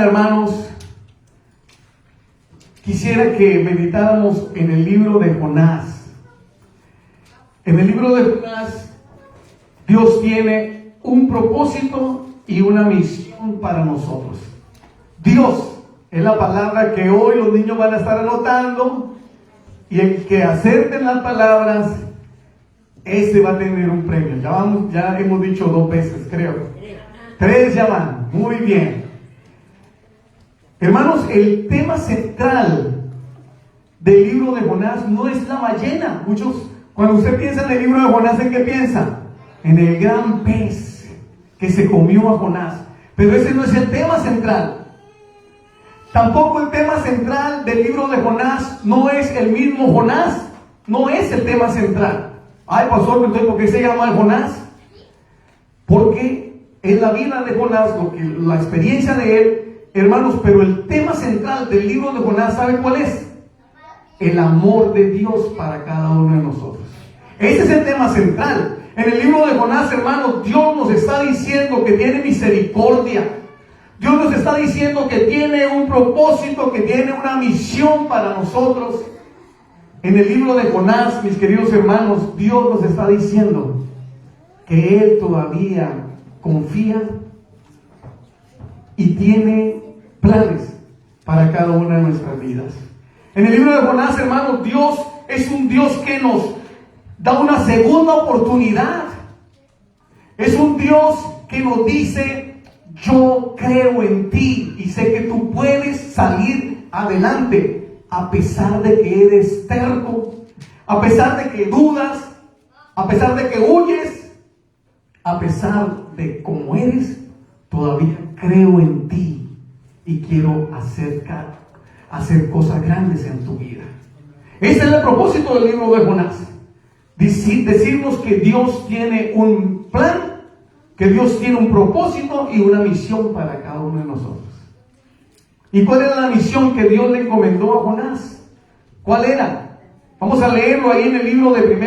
mañana, hermanos, quisiera que meditáramos en el libro de Jonás. En el libro de Jonás, Dios tiene un propósito y una misión para nosotros. Dios es la palabra que hoy los niños van a estar anotando, y el que acerten las palabras, ese va a tener un premio. Ya hemos dicho 2 veces, creo. 3 ya van. Muy bien. Hermanos, el tema central del libro de Jonás no es la ballena. Cuando usted piensa en el libro de Jonás, ¿en qué piensa? En el gran pez que se comió a Jonás. Pero ese no es el tema central. Tampoco el tema central del libro de Jonás no es el mismo Jonás. No es el tema central. Ay, pastor, entonces, ¿por qué se llama Jonás? Porque en la vida de Jonás, la experiencia de él, hermanos, pero el tema central del libro de Jonás, ¿sabe cuál es? El amor de Dios para cada uno de nosotros. Ese es el tema central. En el libro de Jonás, hermanos, Dios nos está diciendo que tiene misericordia. Dios nos está diciendo que tiene un propósito, que tiene una misión para nosotros. En el libro de Jonás, mis queridos hermanos, Dios nos está diciendo que Él todavía confía y tiene planes para cada una de nuestras vidas. En el libro de Jonás, hermanos, Dios es un Dios que nos da una segunda oportunidad. Es un Dios que nos dice: yo creo en ti y sé que tú puedes salir adelante. A pesar de que eres terco, a pesar de que dudas, a pesar de que huyes, a pesar de cómo eres, todavía creo en ti y quiero hacer cosas grandes en tu vida. Ese es el propósito del libro de Jonás. Decirnos que Dios tiene un plan, que Dios tiene un propósito y una misión para cada uno de nosotros. ¿Y cuál era la misión que Dios le encomendó a Jonás? ¿Cuál era? Vamos a leerlo ahí en el libro del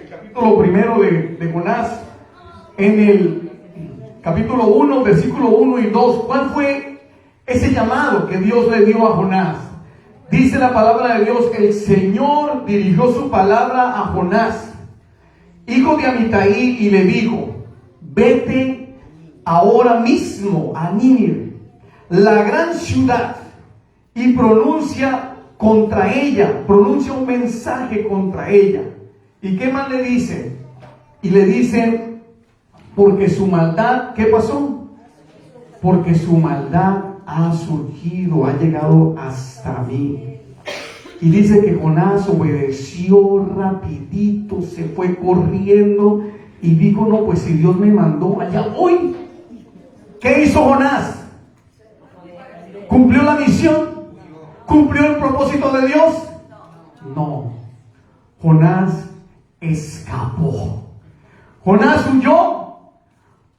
capítulo 1 de Jonás, en el capítulo 1, versículo 1 y 2. ¿Cuál fue ese llamado que Dios le dio a Jonás? Dice la palabra de Dios: el Señor dirigió su palabra a Jonás, hijo de Amitai, y le dijo: vete ahora mismo a Nínive, la gran ciudad, y pronuncia un mensaje contra ella. ¿Y qué más le dice? Y le dice: porque su maldad, ¿qué pasó? Porque su maldad ha surgido, ha llegado hasta mí. Y dice que Jonás obedeció rapidito, se fue corriendo y dijo: no, pues si Dios me mandó, allá voy. ¿Qué hizo Jonás? ¿Cumplió la misión? ¿Cumplió el propósito de Dios? No. Jonás escapó. Jonás huyó.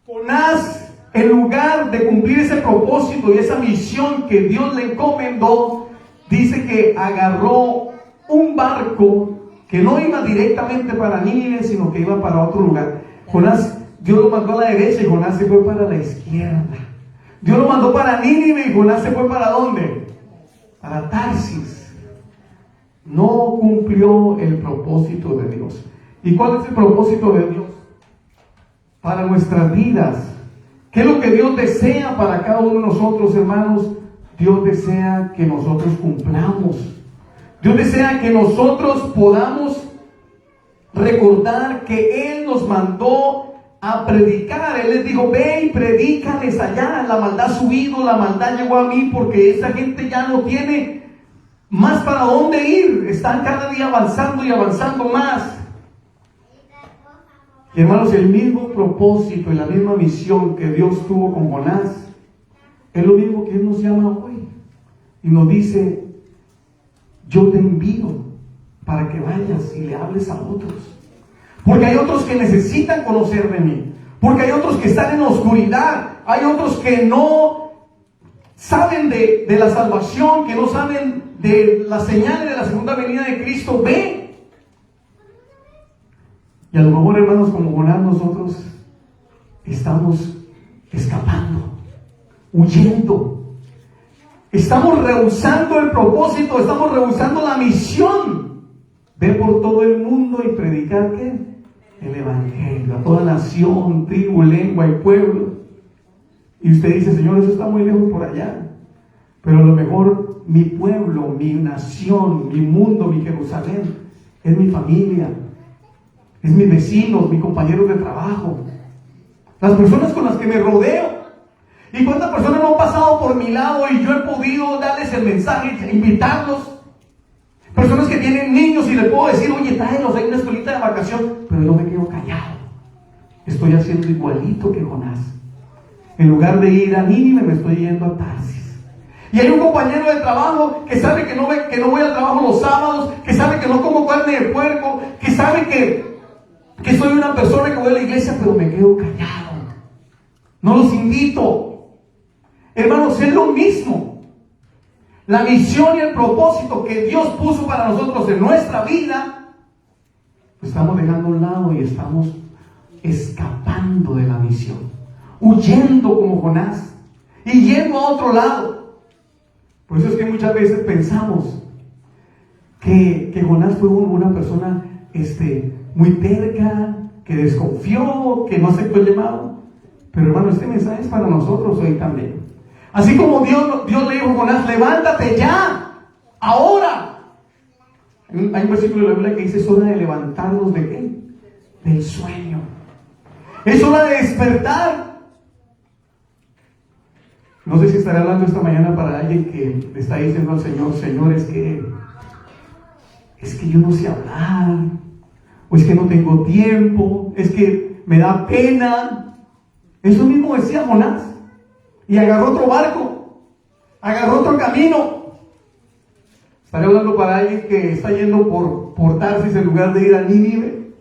Jonás, en lugar de cumplir ese propósito y esa misión que Dios le encomendó, dice que agarró un barco que no iba directamente para Nínive, sino que iba para otro lugar. Jonás, Dios lo mandó a la derecha y Jonás se fue para la izquierda. Dios lo mandó para Nínive y Jonás se fue ¿para dónde? Para Tarsis. No cumplió el propósito de Dios. ¿Y cuál es el propósito de Dios para nuestras vidas? ¿Qué es lo que Dios desea para cada uno de nosotros, hermanos? Dios desea que nosotros cumplamos. Dios desea que nosotros podamos recordar que Él nos mandó a predicar. Él les dijo: ve y predícales allá. La maldad ha subido, la maldad llegó a mí, porque esta gente ya no tiene más para dónde ir. Están cada día avanzando y avanzando más. Y hermanos, el mismo propósito y la misma misión que Dios tuvo con Jonás es lo mismo que Él nos llama hoy. Y nos dice: yo te envío para que vayas y le hables a otros. Porque hay otros que necesitan conocer de mí. Porque hay otros que están en la oscuridad. Hay otros que no saben de la salvación, que no saben de las señales de la segunda venida de Cristo. Ve. Y a lo mejor, hermanos, como Jonás, nosotros estamos escapando, huyendo. Estamos rehusando el propósito, estamos rehusando la misión de por todo el mundo y predicar ¿qué? El evangelio a toda nación, tribu, lengua y pueblo. Y usted dice, Señor, eso está muy lejos por allá, pero a lo mejor mi pueblo, mi nación, mi mundo, mi Jerusalén es mi familia, es mis vecinos, mis compañeros de trabajo, las personas con las que me rodeo. ¿Y cuántas personas no han pasado por mi lado y yo he podido darles el mensaje, invitarlos? Personas que tienen niños y les puedo decir, oye, tráelos, hay una escuelita de vacación, pero yo me quedo callado. Estoy haciendo igualito que Jonás. En lugar de ir a Nínive, me estoy yendo a Tarsis. Y hay un compañero de trabajo que sabe que no voy al trabajo los sábados, que sabe que no como carne de puerco, que sabe que soy una persona que voy a la iglesia, pero me quedo callado. No los invito. Hermanos, es lo mismo. La misión y el propósito que Dios puso para nosotros en nuestra vida, lo estamos dejando a un lado y estamos escapando de la misión, huyendo como Jonás y yendo a otro lado. Por eso es que muchas veces pensamos que Jonás fue una persona muy terca, que desconfió, que no aceptó el llamado. Pero hermano, este mensaje es para nosotros hoy también. Así como Dios le dijo a Jonás, levántate ya, ahora. Hay un versículo de la Biblia que dice, es hora de levantarnos ¿de qué? Del sueño. Es hora de despertar. No sé si estaré hablando esta mañana para alguien que le está diciendo al Señor, Señor, es que yo no sé hablar, o es que no tengo tiempo, es que me da pena. Eso mismo decía Jonás. Y agarró otro barco, agarró otro camino. Estaré hablando para alguien que está yendo por Tarsis en lugar de ir a Nínive.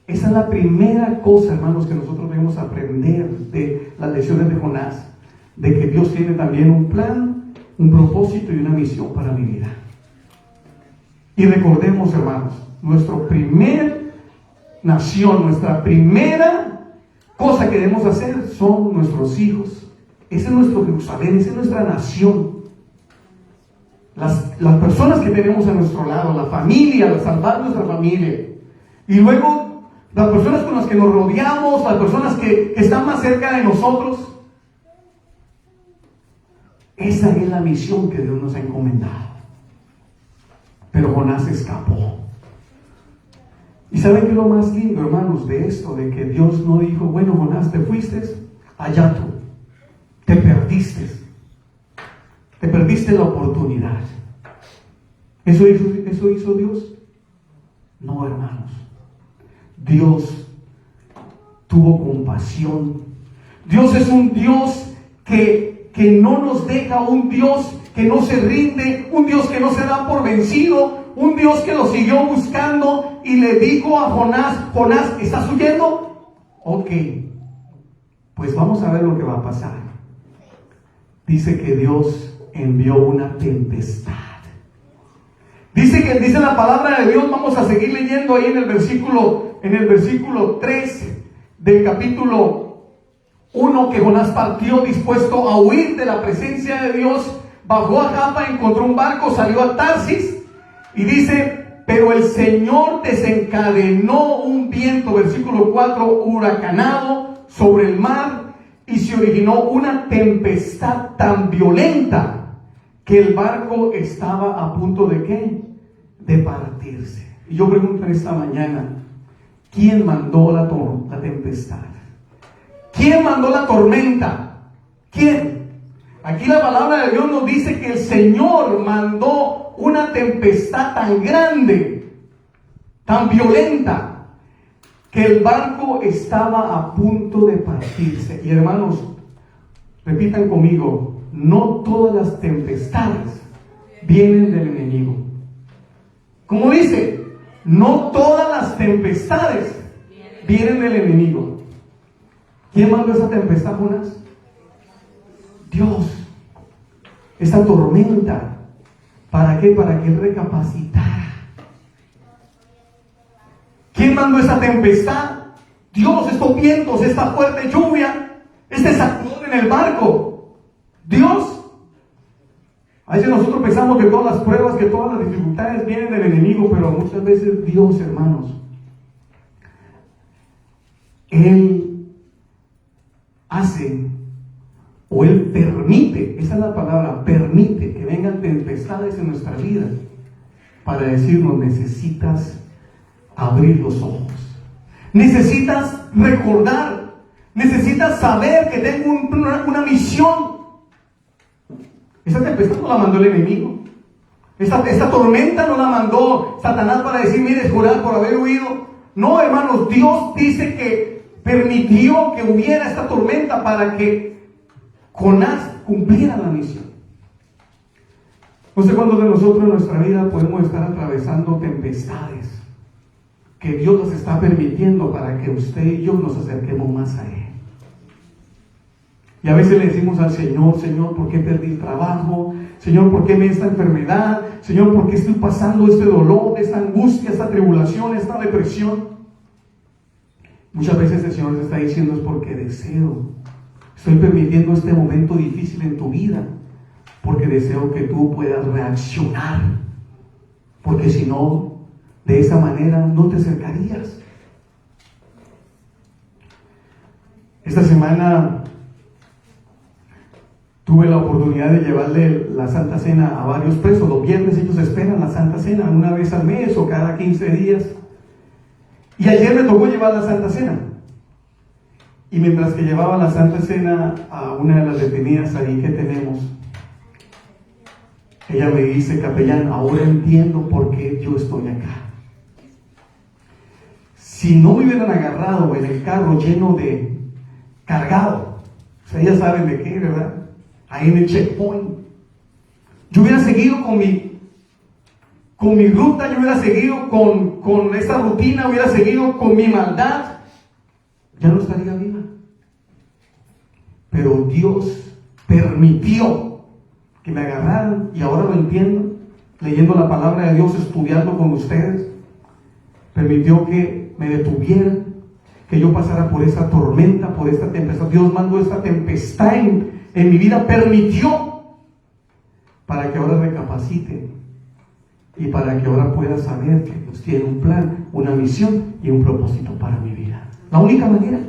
Esa es la primera cosa, hermanos, que nosotros debemos aprender de las lecciones de Jonás, de que Dios tiene también un plan, un propósito y una misión para mi vida. Y recordemos, hermanos, nuestra primer nación, nuestra primera cosa que debemos hacer son nuestros hijos. Ese es nuestro Jerusalén, esa es nuestra nación. Las personas que tenemos a nuestro lado, la familia, salvar nuestra familia. Y luego las personas con las que nos rodeamos, las personas que están más cerca de nosotros. Esa es la misión que Dios nos ha encomendado. Pero Jonás escapó. ¿Y saben qué es lo más lindo, hermanos, de esto? De que Dios no dijo, bueno, Jonás, te fuiste, allá tú, te perdiste la oportunidad. ¿Eso hizo Dios? No, hermanos. Dios tuvo compasión. Dios es un Dios que no nos deja, un Dios que no se rinde, un Dios que no se da por vencido, un Dios que lo siguió buscando y le dijo a Jonás, Jonás, ¿estás huyendo? Ok, pues vamos a ver lo que va a pasar. Dice que Dios envió una tempestad. Dice la palabra de Dios, vamos a seguir leyendo ahí en el versículo 3 del capítulo 1, que Jonás partió dispuesto a huir de la presencia de Dios, bajó a Jaffa, encontró un barco, salió a Tarsis. Y dice, pero el Señor desencadenó un viento, versículo 4, huracanado sobre el mar, y se originó una tempestad tan violenta que el barco estaba a punto de ¿qué? De partirse. Y yo pregunto en esta mañana, ¿quién mandó la tempestad? ¿Quién mandó la tormenta? ¿Quién? Aquí la palabra de Dios nos dice que el Señor mandó una tempestad tan grande, tan violenta, que el barco estaba a punto de partirse. Y hermanos, repitan conmigo, no todas las tempestades vienen del enemigo. Como dice, no todas las tempestades vienen del enemigo. ¿Quién mandó esa tempestad, Jonás? Dios. Esa tormenta. ¿Para qué? Para que él recapacitara. ¿Quién mandó esa tempestad? Dios, estos vientos, esta fuerte lluvia, este sacudón en el barco? Dios. A veces nosotros pensamos que todas las pruebas, que todas las dificultades vienen del enemigo, pero muchas veces Dios, hermanos, Él hace, o Él permite, esa es la palabra, permite que vengan tempestades en nuestra vida para decirnos: necesitas abrir los ojos, necesitas recordar, necesitas saber que tengo una misión. Esa tempestad no la mandó el enemigo. Esta tormenta no la mandó Satanás para decir: mire, jurar por haber huido. No, hermanos, Dios dice que permitió que hubiera esta tormenta para que Jonás cumpliera la misión. No sé cuántos de nosotros en nuestra vida podemos estar atravesando tempestades que Dios nos está permitiendo para que usted y yo nos acerquemos más a Él. Y a veces le decimos al Señor: Señor, ¿por qué perdí el trabajo? Señor, ¿por qué me esta enfermedad? Señor, ¿por qué estoy pasando este dolor, esta angustia, esta tribulación, esta depresión? Muchas veces el Señor te está diciendo: es porque deseo, estoy permitiendo este momento difícil en tu vida, porque deseo que tú puedas reaccionar, porque si no, de esa manera no te acercarías. Esta semana tuve la oportunidad de llevarle la Santa Cena a varios presos. Los viernes ellos esperan la Santa Cena una vez al mes o cada 15 días. Y ayer me tocó llevar la Santa Cena. Y mientras que llevaba la Santa Cena a una de las detenidas ahí que tenemos, ella me dice: capellán, ahora entiendo por qué yo estoy acá. Si no me hubieran agarrado en el carro lleno de cargado, o sea, ya saben de qué, ¿verdad? Ahí en el checkpoint, yo hubiera seguido con mi ruta, yo hubiera seguido con esta rutina, hubiera seguido con mi maldad, ya no estaría viva. Pero Dios permitió que me agarraran, y ahora lo entiendo, leyendo la palabra de Dios, estudiando con ustedes. Permitió que me detuvieran, que yo pasara por esa tormenta, por esta tempestad. Dios mandó esta tempestad en mi vida, permitió, para que ahora recapacite y para que ahora pueda saber que Dios tiene un plan, una misión y un propósito para mi vida. La única manera.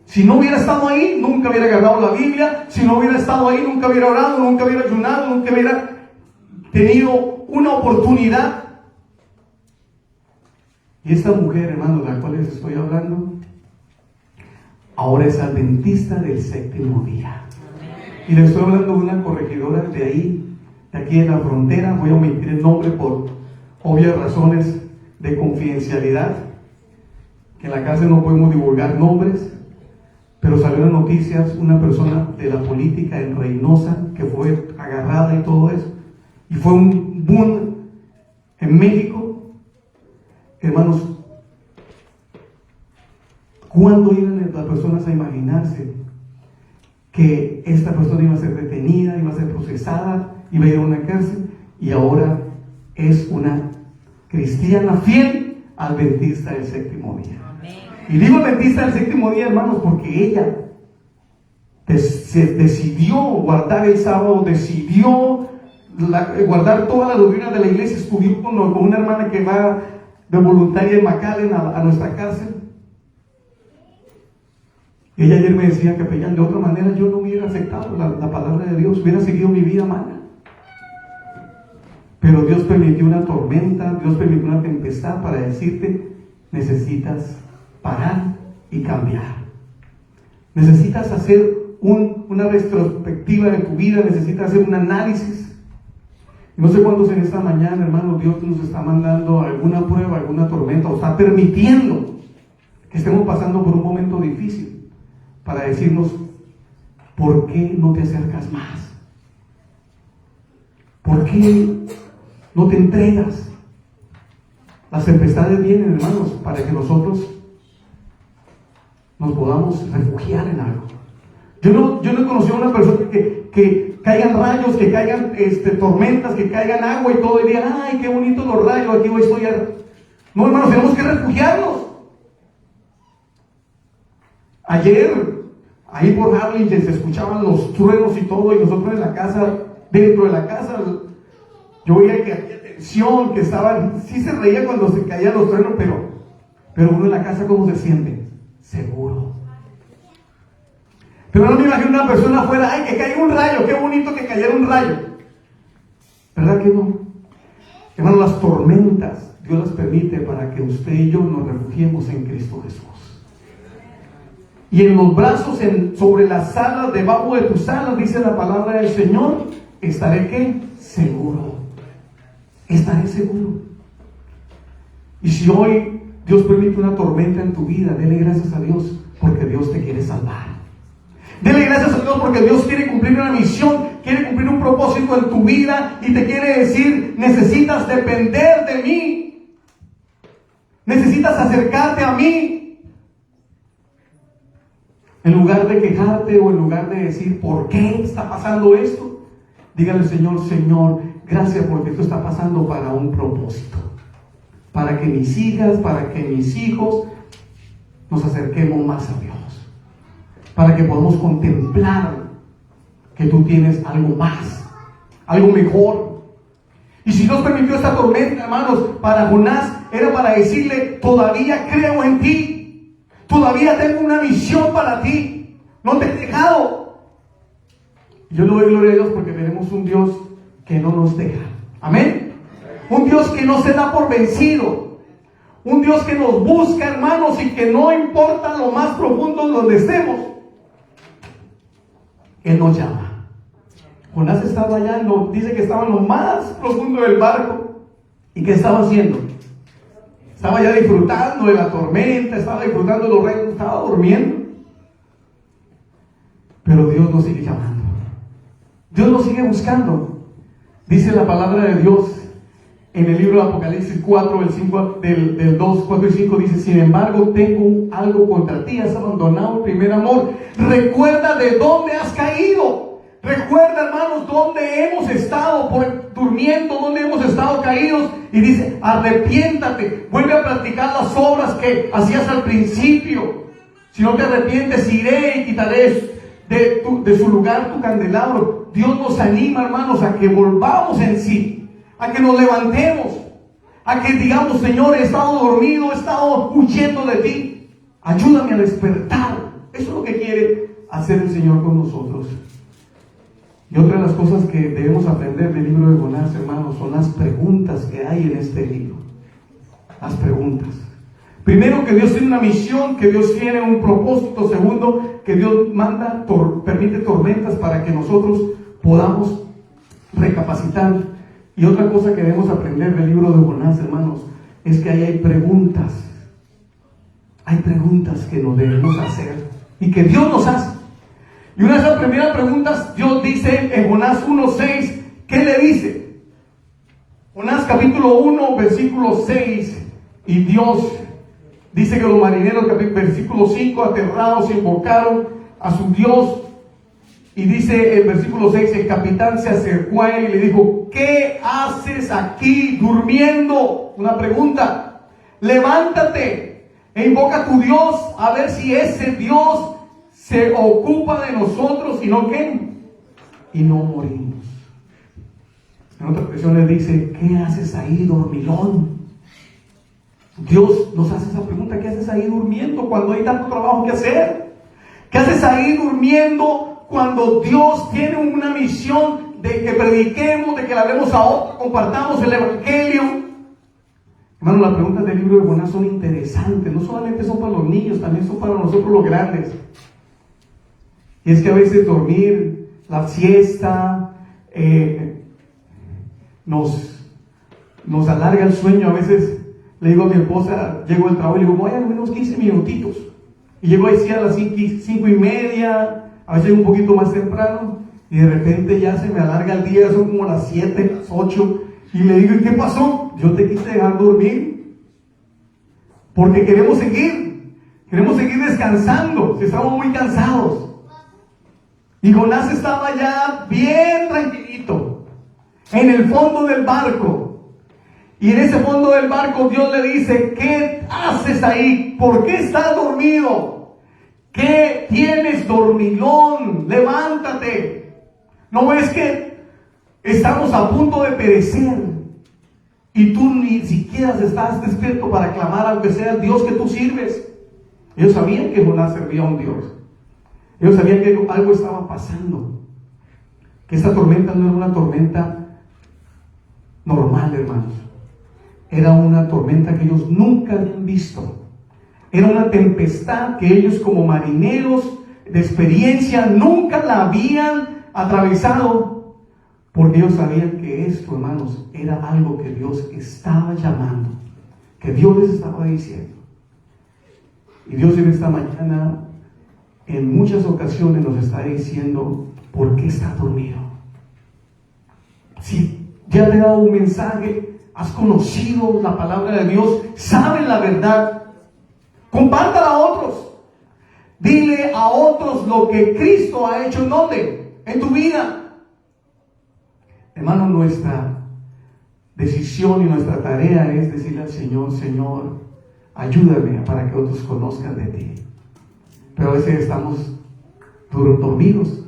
Si no hubiera estado ahí, nunca hubiera agarrado la Biblia. Si no hubiera estado ahí, nunca hubiera orado, nunca hubiera ayunado, nunca hubiera tenido una oportunidad. Y esta mujer, hermanos, de la cual les estoy hablando, ahora es adventista del séptimo día. Y le estoy hablando de una corregidora de ahí, de aquí en la frontera. Voy a omitir el nombre por obvias razones de confidencialidad, que en la cárcel no podemos divulgar nombres. Pero salió en las noticias una persona de la política en Reynosa que fue agarrada y todo eso. Y fue un boom en México. Hermanos, ¿cuándo iban las personas a imaginarse que esta persona iba a ser detenida, iba a ser procesada, iba a ir a una cárcel? Y ahora es una cristiana fiel adventista del séptimo día. Y digo adventista del séptimo día, hermanos, porque ella se decidió guardar el sábado, decidió guardar todas las doctrinas de la iglesia. Estudió con una hermana que va de voluntaria en McAllen a nuestra cárcel. Y ella ayer me decía: capellán, de otra manera yo no hubiera aceptado la palabra de Dios, hubiera seguido mi vida mala. Pero Dios permitió una tormenta, Dios permitió una tempestad para decirte: necesitas parar y cambiar. Necesitas hacer una retrospectiva de tu vida, necesitas hacer un análisis. No sé cuántos en esta mañana, hermanos, Dios nos está mandando alguna prueba, alguna tormenta, o está permitiendo que estemos pasando por un momento difícil para decirnos: ¿por qué no te acercas más? ¿Por qué no te entregas? Las tempestades vienen, hermanos, para que nosotros nos podamos refugiar en algo. Yo no he conocido a una persona que caigan rayos, que caigan tormentas, que caigan agua y todo, y digan: ay, qué bonitos los rayos, aquí voy a estudiar. No, hermanos, tenemos que refugiarnos. Ayer, ahí por Harlingen se escuchaban los truenos y todo, y nosotros en la casa, dentro de la casa, yo veía que había tensión, que estaban, sí se reía cuando se caían los truenos, pero uno en la casa, ¿cómo se siente? Seguro. Pero no me imagino una persona afuera, ay, que caiga un rayo, qué bonito que cayera un rayo. ¿Verdad que no? Hermano, las tormentas Dios las permite para que usted y yo nos refugiemos en Cristo Jesús. Y en los brazos, sobre las alas, debajo de tus alas, dice la palabra del Señor, estaré ¿qué? Seguro. Estaré seguro. Y si hoy Dios permite una tormenta en tu vida, dele gracias a Dios, porque Dios te quiere salvar. Dele gracias a Dios porque Dios quiere cumplir una misión, quiere cumplir un propósito en tu vida y te quiere decir, necesitas depender de mí. Necesitas acercarte a mí. En lugar de quejarte o en lugar de decir, ¿por qué está pasando esto? Dígale, Señor, gracias porque esto está pasando para un propósito. Para que mis hijas, para que mis hijos nos acerquemos más a Dios. Para que podamos contemplar que tú tienes algo más, algo mejor. Y si Dios permitió esta tormenta, hermanos, para Jonás era para decirle, todavía creo en ti, todavía tengo una misión para ti, no te he dejado. Yo le doy gloria a Dios porque tenemos un Dios que no nos deja. Amén. Un Dios que no se da por vencido. Un Dios que nos busca, hermanos, y que no importa lo más profundo donde estemos, Él nos llama. Jonás estaba allá, dice que estaba en lo más profundo del barco. ¿Y qué estaba haciendo? Estaba ya disfrutando de la tormenta, estaba disfrutando de los reyes, estaba durmiendo. Pero Dios nos sigue llamando. Dios nos sigue buscando. Dice la palabra de Dios en el libro de Apocalipsis 4, del 2, 4 y 5, dice, sin embargo, tengo algo contra ti, has abandonado el primer amor. Recuerda de dónde has caído. Recuerda, hermanos, dónde hemos estado durmiendo, dónde hemos estado caídos. Y dice, arrepiéntate, vuelve a practicar las obras que hacías al principio. Si no te arrepientes, iré y quitaré de su lugar tu candelabro. Dios nos anima, hermanos, a que volvamos en sí. A que nos levantemos, a que digamos, Señor, he estado dormido, he estado huyendo de ti, ayúdame a despertar. Eso es lo que quiere hacer el Señor con nosotros. Y otra de las cosas que debemos aprender del libro de Jonás, hermanos, son las preguntas que hay en este libro. Las preguntas. Primero, que Dios tiene una misión, que Dios tiene un propósito. Segundo, que Dios permite tormentas para que nosotros podamos recapacitar. Y otra cosa que debemos aprender del libro de Jonás, hermanos, es que ahí hay preguntas. Hay preguntas que nos debemos hacer y que Dios nos hace. Y una de esas primeras preguntas, Dios dice en Jonás 1:6, ¿qué le dice? Jonás capítulo 1, versículo 6, y Dios dice que los marineros, versículo 5, aterrados, invocaron a su Dios. Y dice el versículo 6, el capitán se acercó a él y le dijo, ¿qué haces aquí durmiendo? Una pregunta. Levántate e invoca a tu Dios a ver si ese Dios se ocupa de nosotros y no ¿qué? Y no morimos. En otra versión le dice, ¿qué haces ahí dormilón? Dios nos hace esa pregunta, ¿qué haces ahí durmiendo cuando hay tanto trabajo que hacer? ¿Qué haces ahí durmiendo cuando Dios tiene una misión de que prediquemos, de que le hablemos a otros, compartamos el evangelio? Hermano, las preguntas del libro de Jonás son interesantes, no solamente son para los niños, también son para nosotros los grandes. Y es que a veces dormir, la siesta, nos alarga el sueño. A veces le digo a mi esposa, llego al trabajo y le digo, voy a dormir unos 15 minutitos. Y llego ahí a las 5:30, a veces un poquito más temprano, y de repente ya se me alarga el día, son como las 7, las 8, y le digo, ¿y qué pasó? Yo te quise dejar dormir, porque queremos seguir descansando, si estamos muy cansados. Y Jonás estaba ya bien tranquilito, en el fondo del barco, y en ese fondo del barco Dios le dice, ¿qué haces ahí? ¿Por qué estás dormido? ¿Qué tienes, dormilón? Levántate. ¿No ves que estamos a punto de perecer? Y tú ni siquiera estás despierto para clamar, aunque sea el Dios que tú sirves. Ellos sabían que Jonás servía a un Dios. Ellos sabían que algo estaba pasando. Que esta tormenta no era una tormenta normal, hermanos. Era una tormenta que ellos nunca habían visto. Era una tempestad que ellos, como marineros de experiencia, nunca la habían atravesado. Porque ellos sabían que esto, hermanos, era algo que Dios estaba llamando, que Dios les estaba diciendo. Y Dios en esta mañana, en muchas ocasiones, nos está diciendo: ¿por qué estás dormido? Si ya te he dado un mensaje, has conocido la palabra de Dios, sabes la verdad, compártala a otros. Dile a otros lo que Cristo ha hecho. ¿En dónde? En tu vida. Hermano, nuestra decisión y nuestra tarea es decirle al Señor: Señor, ayúdame para que otros conozcan de ti. Pero a veces estamos dormidos.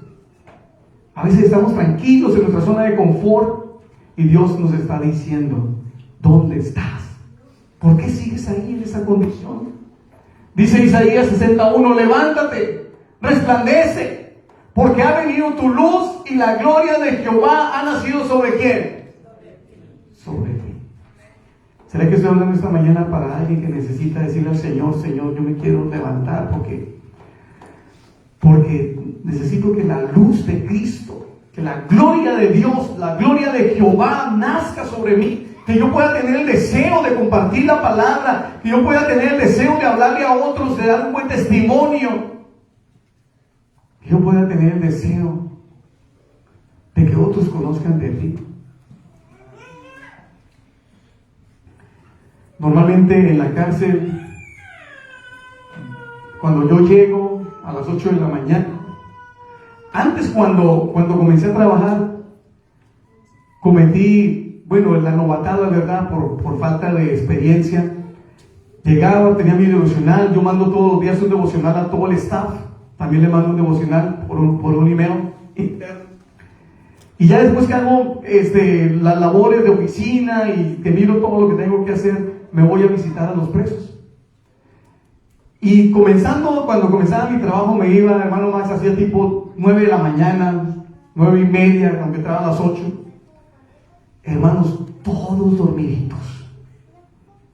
A veces estamos tranquilos en nuestra zona de confort y Dios nos está diciendo: ¿dónde estás? ¿Por qué sigues ahí en esa condición? Dice Isaías 61: levántate, resplandece, porque ha venido tu luz y la gloria de Jehová ha nacido ¿sobre quién? Sobre ti. ¿Será que estoy hablando esta mañana para alguien que necesita decirle al Señor: Señor, yo me quiero levantar porque necesito que la luz de Cristo, que la gloria de Dios, la gloria de Jehová nazca sobre mí, que yo pueda tener el deseo de compartir la palabra, que yo pueda tener el deseo de hablarle a otros, de dar un buen testimonio, que yo pueda tener el deseo de que otros conozcan de ti. Normalmente en la cárcel, cuando yo llego a las 8 de la mañana, antes cuando comencé a trabajar, cometí, la novatada, ¿verdad? Por falta de experiencia. Llegaba, tenía mi devocional, yo mando todos los días un devocional a todo el staff, también le mando un devocional por un email interno. Y ya después que hago las labores de oficina y que miro todo lo que tengo que hacer, me voy a visitar a los presos. Y cuando comenzaba mi trabajo, me iba, hermano Max, hacía tipo 9 de la mañana, 9:30, aunque entraba a las 8. Hermanos, todos dormiditos.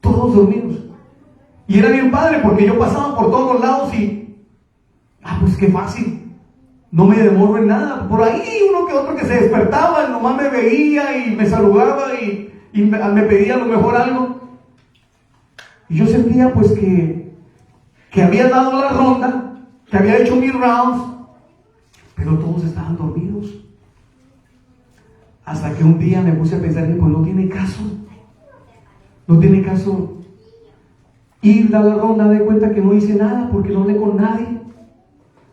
Todos dormidos. Y era bien padre porque yo pasaba por todos los lados y, pues qué fácil. No me demoro en nada. Por ahí uno que otro que se despertaba, nomás me veía y me saludaba y me pedía a lo mejor algo. Y yo sentía pues que había dado la ronda, que había hecho mis rounds, pero todos estaban dormidos. Hasta que un día me puse a pensar que pues no tiene caso ir a la ronda, de cuenta que no hice nada porque no hablé con nadie.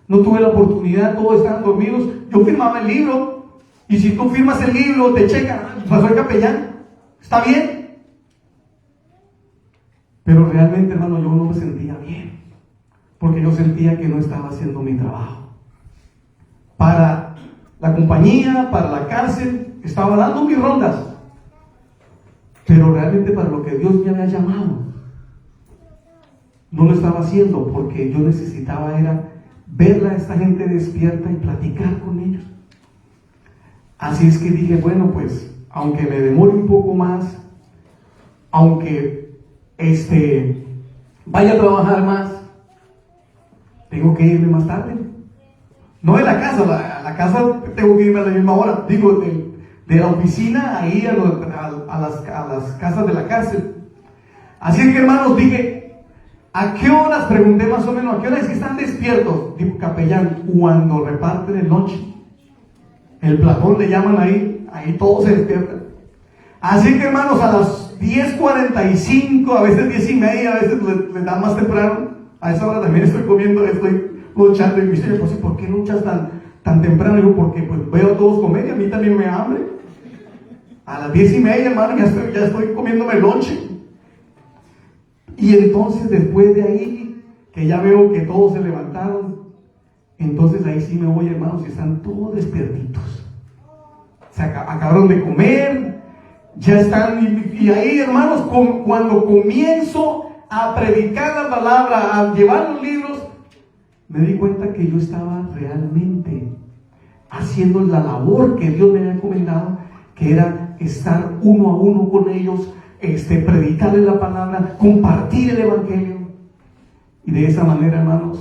No tuve la oportunidad, todos estaban dormidos. Yo firmaba el libro, y si tú firmas el libro, te checan, pasó el capellán, ¿está bien? Pero realmente, hermano, yo no me sentía bien, porque yo sentía que no estaba haciendo mi trabajo. Para la compañía, para la cárcel, estaba dando mis rondas, pero realmente para lo que Dios me había llamado, no lo estaba haciendo, porque yo necesitaba era verla a esta gente despierta y platicar con ellos. Así es que dije, pues, aunque me demore un poco más, aunque vaya a trabajar más, tengo que irme más tarde. No de la casa, la casa tengo que irme a la misma hora. Digo, de la oficina ahí a las casas de la cárcel. Así es que, hermanos, dije, ¿a qué horas? Pregunté más o menos, ¿a qué horas es que están despiertos? Dijo, capellán, cuando reparten el lunch. El platón le llaman ahí todos se despiertan. Así que, hermanos, a las 10:45, a veces 10:30, a veces le dan más temprano. A esa hora también estoy comiendo, estoy luchando. Y me dice, pues, ¿por qué luchas tan temprano? Digo, porque pues veo a todos comer y a mí también me da hambre. A las 10:30, hermano, ya estoy comiéndome el lonche. Y entonces, después de ahí, que ya veo que todos se levantaron, entonces ahí sí me voy, hermanos, y están todos despiertitos. Se acabaron de comer, ya están, y ahí, hermanos, cuando comienzo a predicar la palabra, a llevar los libros, me di cuenta que yo estaba realmente haciendo la labor que Dios me había encomendado, que era estar uno a uno con ellos, predicarles la palabra, compartir el evangelio. Y de esa manera, hermanos,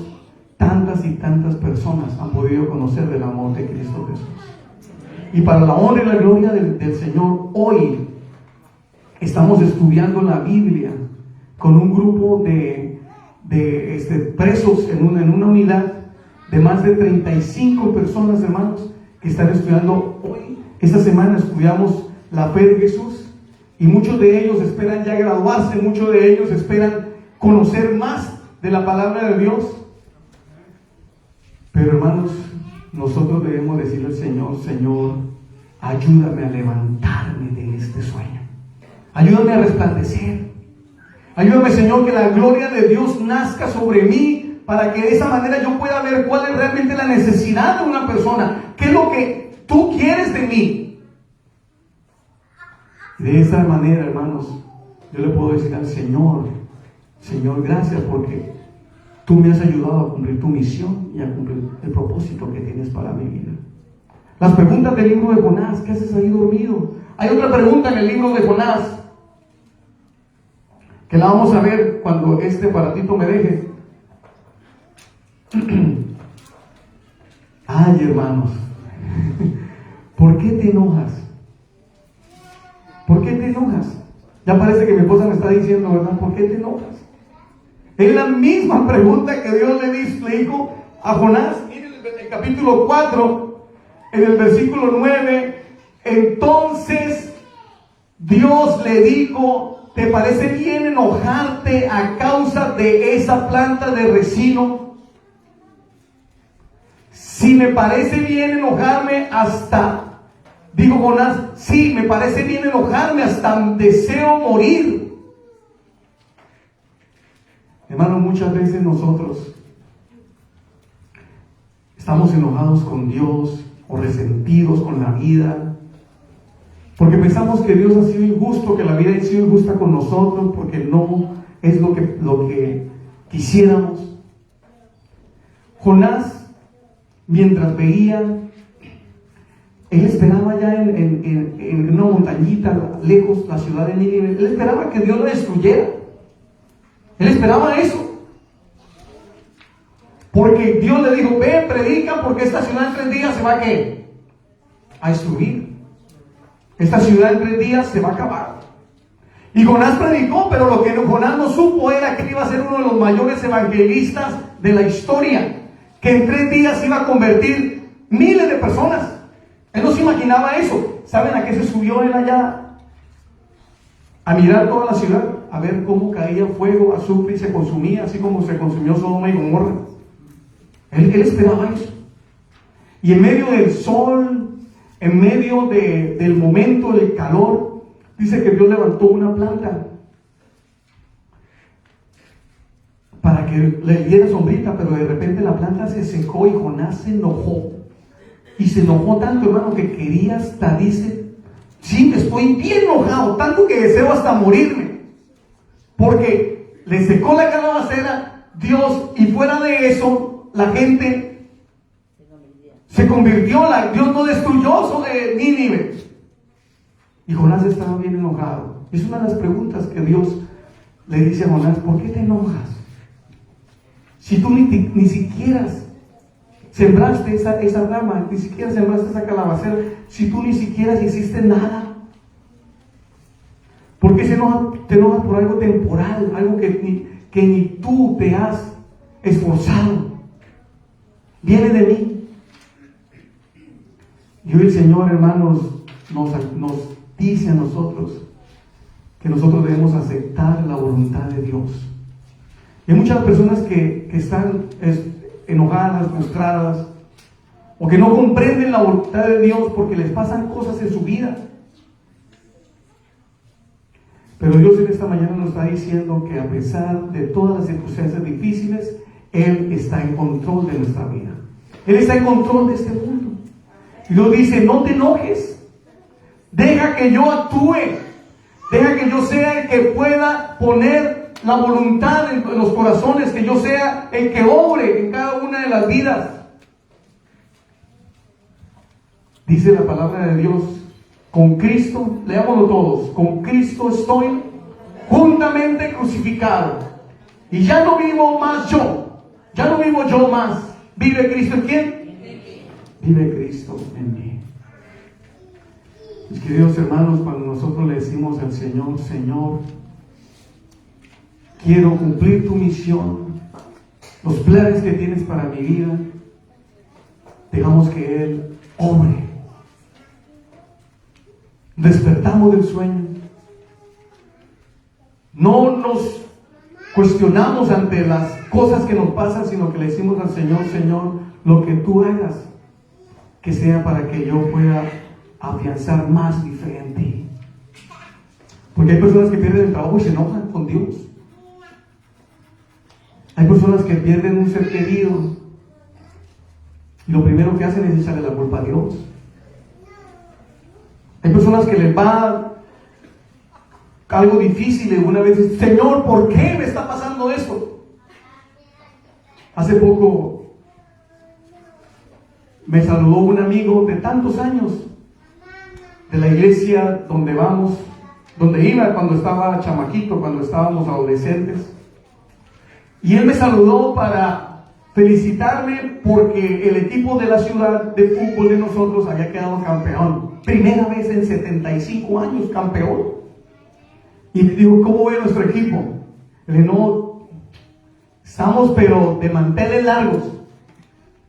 tantas y tantas personas han podido conocer del amor de Cristo Jesús. Y para la honra y la gloria del Señor, hoy estamos estudiando la Biblia con un grupo de presos en una unidad de más de 35 personas, hermanos, que están estudiando hoy. Esta semana estudiamos la fe de Jesús, y muchos de ellos esperan ya graduarse, muchos de ellos esperan conocer más de la palabra de Dios. Pero, hermanos, nosotros debemos decirle al Señor: Señor, ayúdame a levantarme de este sueño, ayúdame a resplandecer, ayúdame, Señor, que la gloria de Dios nazca sobre mí, para que de esa manera yo pueda ver cuál es realmente la necesidad de una persona, qué es lo que tú quieres de mí. De esa manera, hermanos, yo le puedo decir al Señor: Señor, gracias, porque tú me has ayudado a cumplir tu misión y a cumplir el propósito que tienes para mi vida. Las preguntas del libro de Jonás: ¿qué haces ahí dormido? Hay otra pregunta en el libro de Jonás, que la vamos a ver cuando este aparatito me deje. Ay, hermanos, ¿por qué te enojas? ¿Por qué te enojas? Ya parece que mi esposa me está diciendo, ¿verdad? ¿Por qué te enojas? Es la misma pregunta que Dios le dijo a Jonás. Miren el capítulo 4, en el versículo 9. Entonces Dios le dijo: ¿te parece bien enojarte a causa de esa planta de resino? Si me parece bien enojarme hasta, dijo Jonás, sí, me parece bien enojarme, hasta deseo morir. Hermanos, muchas veces nosotros estamos enojados con Dios o resentidos con la vida, porque pensamos que Dios ha sido injusto, que la vida ha sido injusta con nosotros, porque no es lo que quisiéramos. Jonás, mientras veía, él esperaba ya en una montañita lejos, la ciudad de Nínive, él esperaba que Dios la destruyera. Él esperaba eso, porque Dios le dijo: ve, predica, porque esta ciudad en 3 días se va a destruir. Esta ciudad en 3 días se va a acabar. Y Jonás predicó, pero lo que Jonás no supo era que iba a ser uno de los mayores evangelistas de la historia, que en 3 días iba a convertir miles de personas. Él no se imaginaba eso. ¿Saben a qué se subió él allá? A mirar toda la ciudad, a ver cómo caía fuego, azufre y se consumía, así como se consumió Sodoma y Gomorra. Él esperaba eso. Y en medio del sol, en medio del momento del calor, dice que Dios levantó una planta para que le diera sombrita, pero de repente la planta se secó y Jonás se enojó. Y se enojó tanto, hermano, que quería hasta, dice: sí, estoy bien enojado, tanto que deseo hasta morirme, porque le secó la calabacera Dios, y fuera de eso la gente se convirtió, Dios no destruyó sobre Nínive. Y Jonás estaba bien enojado. Es una de las preguntas que Dios le dice a Jonás: ¿por qué te enojas? Si tú ni siquiera sembraste esa rama, ni siquiera sembraste esa calabacera, si tú ni siquiera hiciste nada. ¿Por qué te enojas por algo temporal, algo que ni tú te has esforzado? Viene de mí. Y hoy el Señor, hermanos, nos dice a nosotros que nosotros debemos aceptar la voluntad de Dios. Y hay muchas personas que están enojadas, frustradas, o que no comprenden la voluntad de Dios porque les pasan cosas en su vida. Pero Dios en esta mañana nos está diciendo que a pesar de todas las circunstancias difíciles, Él está en control de nuestra vida. Él está en control de este mundo. Y Dios dice, no te enojes. Deja que yo actúe. Deja que yo sea el que pueda poner la voluntad en los corazones. Que yo sea el que obre en cada una de las vidas. Dice la palabra de Dios, con Cristo, leámoslo todos, con Cristo estoy juntamente crucificado. Y ya no vivo más yo. Ya no vivo yo más. ¿Vive Cristo en quién? Vive Cristo en mí. Mis queridos hermanos, cuando nosotros le decimos al Señor, Señor, quiero cumplir tu misión, los planes que tienes para mi vida, dejamos que Él obre. Despertamos del sueño. No nos cuestionamos ante las cosas que nos pasan, sino que le decimos al Señor, Señor, lo que tú hagas, que sea para que yo pueda afianzar más mi fe en ti. Porque hay personas que pierden el trabajo y se enojan con Dios. Hay personas que pierden un ser querido y lo primero que hacen es echarle la culpa a Dios. Hay personas que les va algo difícil y una vez dicen, Señor, ¿por qué me está pasando esto? Hace poco me saludó un amigo de tantos años de la iglesia donde vamos, donde iba cuando estaba chamaquito, cuando estábamos adolescentes. Y él me saludó para felicitarme porque el equipo de la ciudad de fútbol de nosotros había quedado campeón. Primera vez en 75 años campeón. Y me dijo, ¿cómo ve nuestro equipo? Le dije, no, estamos pero de manteles largos.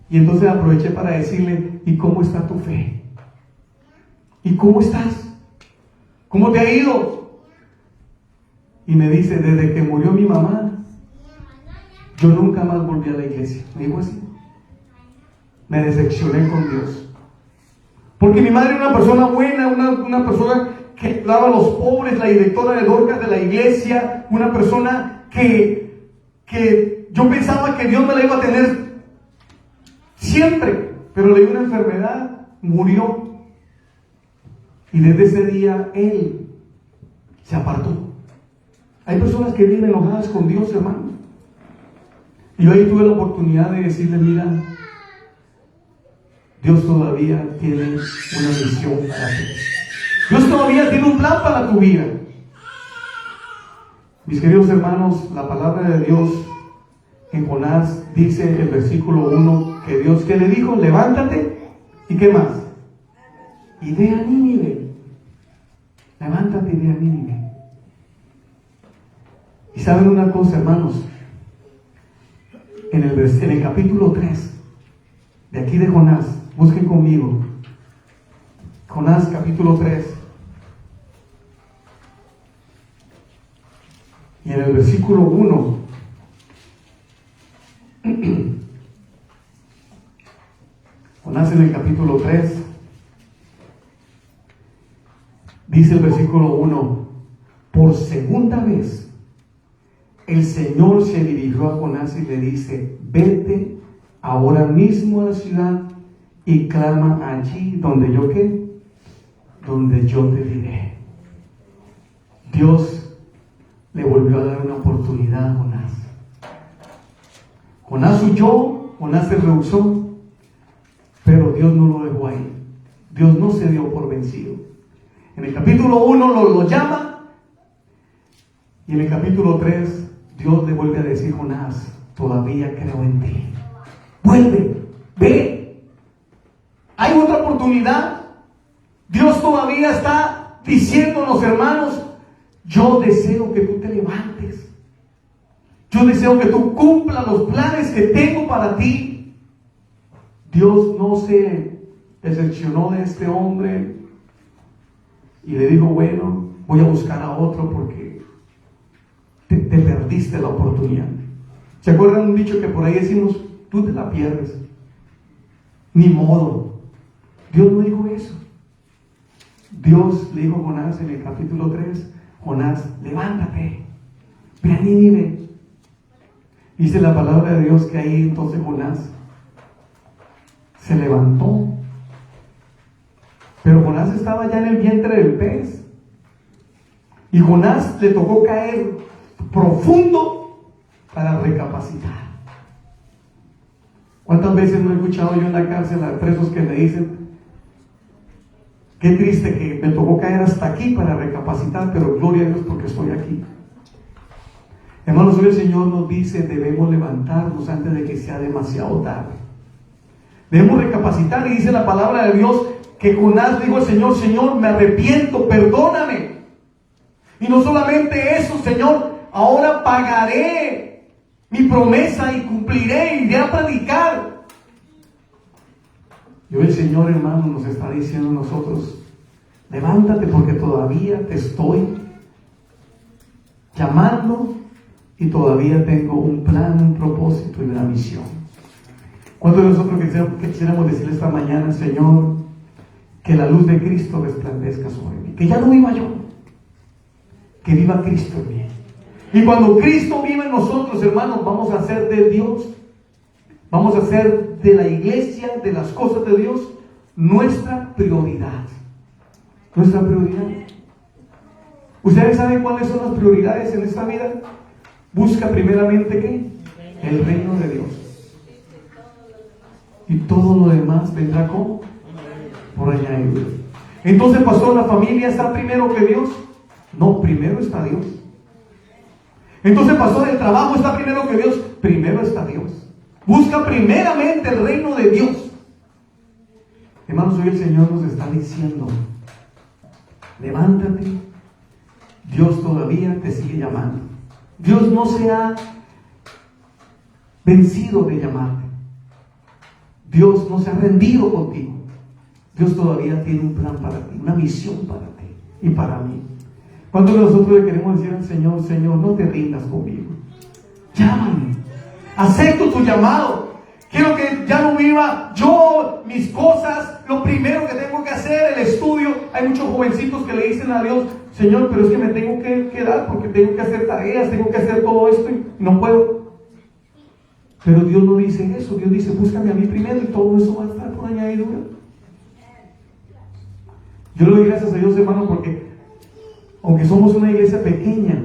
Y entonces aproveché para decirle, ¿y cómo está tu fe? ¿Y cómo estás? ¿Cómo te ha ido? Y me dice, desde que murió mi mamá, yo nunca más volví a la iglesia. Me dijo así. Me decepcioné con Dios. Porque mi madre era una persona buena, una persona que ayudaba a los pobres, la directora de Dorcas de la iglesia, una persona que yo pensaba que Dios me la iba a tener siempre, pero le dio una enfermedad, murió. Y desde ese día Él se apartó. Hay personas que viven enojadas con Dios, hermano. Y yo ahí tuve la oportunidad de decirle, mira, Dios todavía tiene una misión para ti. Dios todavía tiene un plan para tu vida. Mis queridos hermanos, la palabra de Dios en Jonás dice en el versículo 1 que Dios que le dijo, levántate, ¿y qué más? Y ve a Nínive. Levántate y ve a Nínive. Y saben una cosa, hermanos, en el capítulo 3 de aquí de Jonás, busquen conmigo Jonás capítulo 3 y en el versículo 1 Jonás en el capítulo 3 dice el versículo 1, por segunda vez el Señor se dirigió a Jonás y le dice, vete ahora mismo a la ciudad y clama allí donde yo ¿qué? Donde yo te diré. Dios le volvió a dar una oportunidad a Jonás. Jonás huyó, Jonás se rehusó, pero Dios no lo dejó ahí. Dios no se dio por vencido. En el capítulo 1 lo llama y en el capítulo 3 Dios le vuelve a decir, Jonás, todavía creo en ti. Vuelve, ve. Hay otra oportunidad. Dios todavía está diciéndonos, hermanos, yo deseo que tú te levantes. Yo deseo que tú cumplas los planes que tengo para ti. Dios no se decepcionó de este hombre y le dijo, bueno, voy a buscar a otro porque te perdiste la oportunidad. ¿Se acuerdan un dicho que por ahí decimos, tú te la pierdes? Ni modo. Dios no dijo eso. Dios le dijo a Jonás en el capítulo 3, Jonás, levántate, ve a Nínive. Dice la palabra de Dios que ahí entonces Jonás se levantó. Pero Jonás estaba ya en el vientre del pez. Y Jonás le tocó caer profundo para recapacitar. ¿Cuántas veces no he escuchado yo en la cárcel a presos que me dicen: qué triste que me tocó caer hasta aquí para recapacitar, pero gloria a Dios porque estoy aquí? Hermanos, hoy el Señor nos dice: debemos levantarnos antes de que sea demasiado tarde. Debemos recapacitar, y dice la palabra de Dios que Jonás dijo al Señor: Señor, me arrepiento, perdóname. Y no solamente eso, Señor, ahora pagaré mi promesa y cumpliré, iré a predicar. Y hoy el Señor, hermano, nos está diciendo a nosotros: levántate porque todavía te estoy llamando y todavía tengo un plan, un propósito y una misión. ¿Cuántos de nosotros quisiéramos decirle esta mañana: Señor, que la luz de Cristo resplandezca sobre mí, que ya no viva yo, que viva Cristo en mí? Y cuando Cristo viva en nosotros, hermanos, vamos a hacer de Dios, vamos a hacer de la iglesia, de las cosas de Dios, nuestra prioridad. Nuestra prioridad. ¿Ustedes saben cuáles son las prioridades en esta vida? Busca primeramente ¿qué? El reino de Dios. Y todo lo demás vendrá ¿cómo? Por añadidura. Entonces, pastor, ¿la familia está primero que Dios? No, primero está Dios. Entonces, pastor, ¿el trabajo está primero que Dios? Primero está Dios. Busca primeramente el reino de Dios. Hermanos, hoy el Señor nos está diciendo: levántate, Dios todavía te sigue llamando. Dios no se ha vencido de llamarte. Dios no se ha rendido contigo. Dios todavía tiene un plan para ti, una misión para ti y para mí. ¿Cuántos de nosotros le queremos decir al Señor: Señor, no te rindas conmigo? Llámame, acepto tu llamado. Quiero que ya no viva yo mis cosas, lo primero que tengo que hacer, el estudio. Hay muchos jovencitos que le dicen a Dios: Señor, pero es que me tengo que quedar porque tengo que hacer tareas, tengo que hacer todo esto y no puedo. Pero Dios no dice eso. Dios dice: búscame a mí primero y todo eso va a estar por añadidura. Yo le doy gracias a Dios, hermano, porque aunque somos una iglesia pequeña,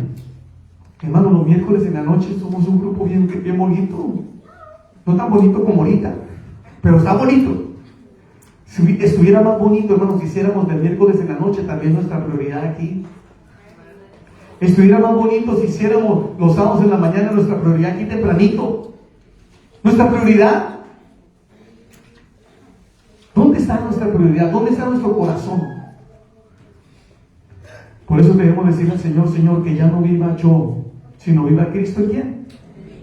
hermano, los miércoles en la noche somos un grupo bien bonito. No tan bonito como ahorita, pero está bonito. Si estuviera más bonito, hermanos, si hiciéramos del miércoles en la noche también nuestra prioridad aquí. Estuviera más bonito si hiciéramos los sábados en la mañana nuestra prioridad aquí tempranito. Nuestra prioridad. ¿Dónde está nuestra prioridad? ¿Dónde está nuestro corazón? Por eso debemos decirle al Señor: Señor, que ya no viva yo, sino viva Cristo. ¿En quién?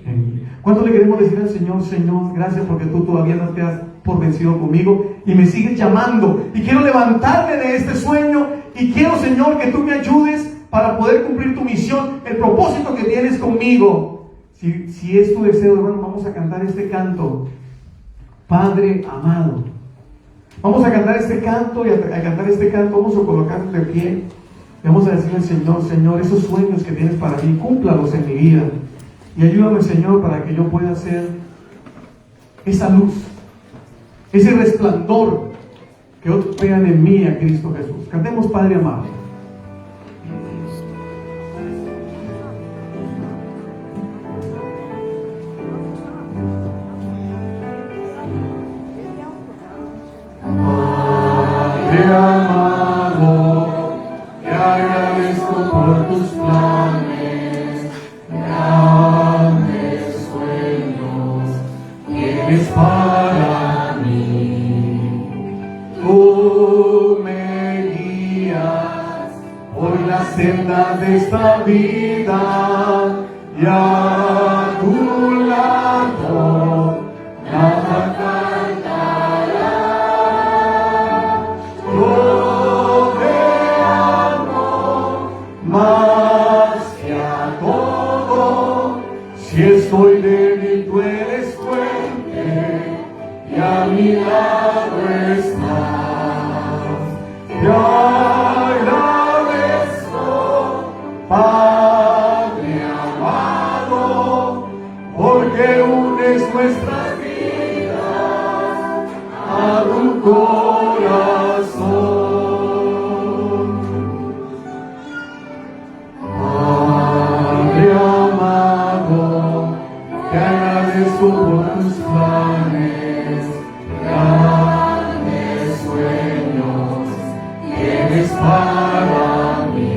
En mí. ¿Cuánto le queremos decir al Señor: Señor, gracias porque tú todavía no te has por vencido conmigo y me sigues llamando, y quiero levantarme de este sueño, y quiero, Señor, que tú me ayudes para poder cumplir tu misión, el propósito que tienes conmigo? Si es tu deseo, hermano, vamos a cantar este canto: Padre amado. Vamos a cantar este canto, y a cantar este canto vamos a colocarnos de pie. Y vamos a decirle al Señor: Señor, esos sueños que tienes para mí, cúmplalos en mi vida. Y ayúdame, Señor, para que yo pueda ser esa luz, ese resplandor, que otros vean en mí a Cristo Jesús. Cantemos: Padre amado. Padre amado, te agradezco por tus planes, grandes sueños tienes para mí. Tú me guías por la senda de esta vida, y a tu lado nada faltará. Yo te amo más que a todo. Si estoy débil, tú eres fuerte, y a mi lado estás. Te agradezco es para mí.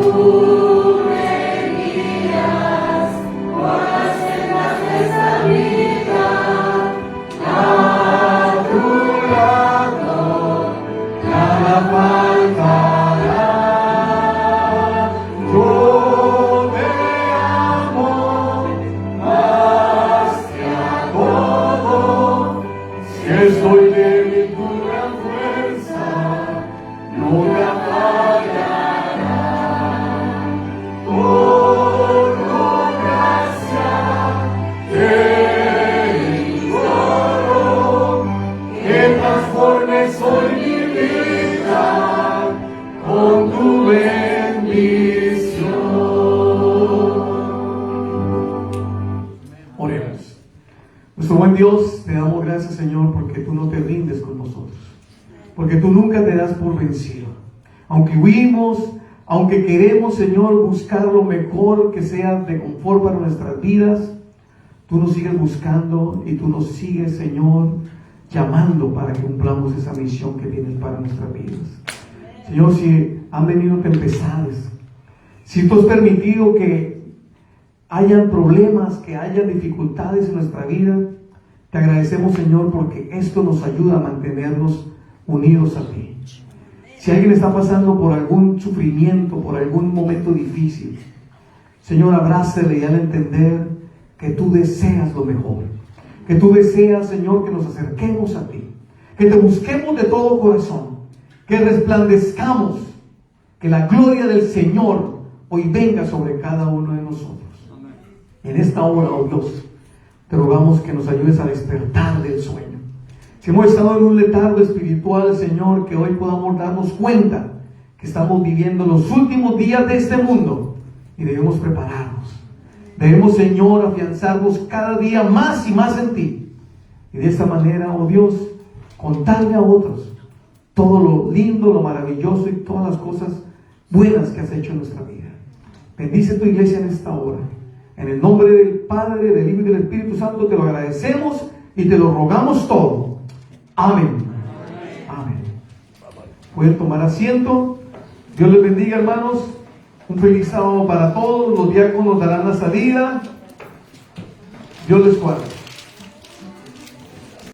Tú me guías por las sendas de esta vida, a tu lado Nada faltará. Yo te amo más que a todo. Si estoy débil, tu gran fuerza no me fallará. Por tu gracia te imploro que transformes hoy mi vida con tu bendición. Oremos. Nuestro buen Dios, te damos gracias, Señor, porque tú no te rindes con nosotros, porque tú nunca te das por vencido. Aunque huimos, aunque queremos, Señor, buscar lo mejor que sea de confort para nuestras vidas, tú nos sigues buscando y tú nos sigues, Señor, llamando para que cumplamos esa misión que tienes para nuestras vidas. Señor, si han venido tempestades, si tú has permitido que hayan problemas, que hayan dificultades en nuestra vida, te agradecemos, Señor, porque esto nos ayuda a mantenernos unidos a ti. Si alguien está pasando por algún sufrimiento, por algún momento difícil, Señor, abrázale y al entender que tú deseas lo mejor, que tú deseas, Señor, que nos acerquemos a ti, que te busquemos de todo corazón, que resplandezcamos, que la gloria del Señor hoy venga sobre cada uno de nosotros. En esta hora, oh Dios, te rogamos que nos ayudes a despertar del sueño. Si hemos estado en un letargo espiritual, Señor, que hoy podamos darnos cuenta que estamos viviendo los últimos días de este mundo y debemos prepararnos. Debemos, Señor, afianzarnos cada día más y más en ti. Y de esta manera, oh Dios, contarle a otros todo lo lindo, lo maravilloso y todas las cosas buenas que has hecho en nuestra vida. Bendice tu iglesia en esta hora. En el nombre del Padre, del Hijo y del Espíritu Santo te lo agradecemos y te lo rogamos todo. Amén. Amén. Pueden tomar asiento. Dios les bendiga, hermanos. Un feliz sábado para todos. Los diáconos darán la salida. Dios les guarde.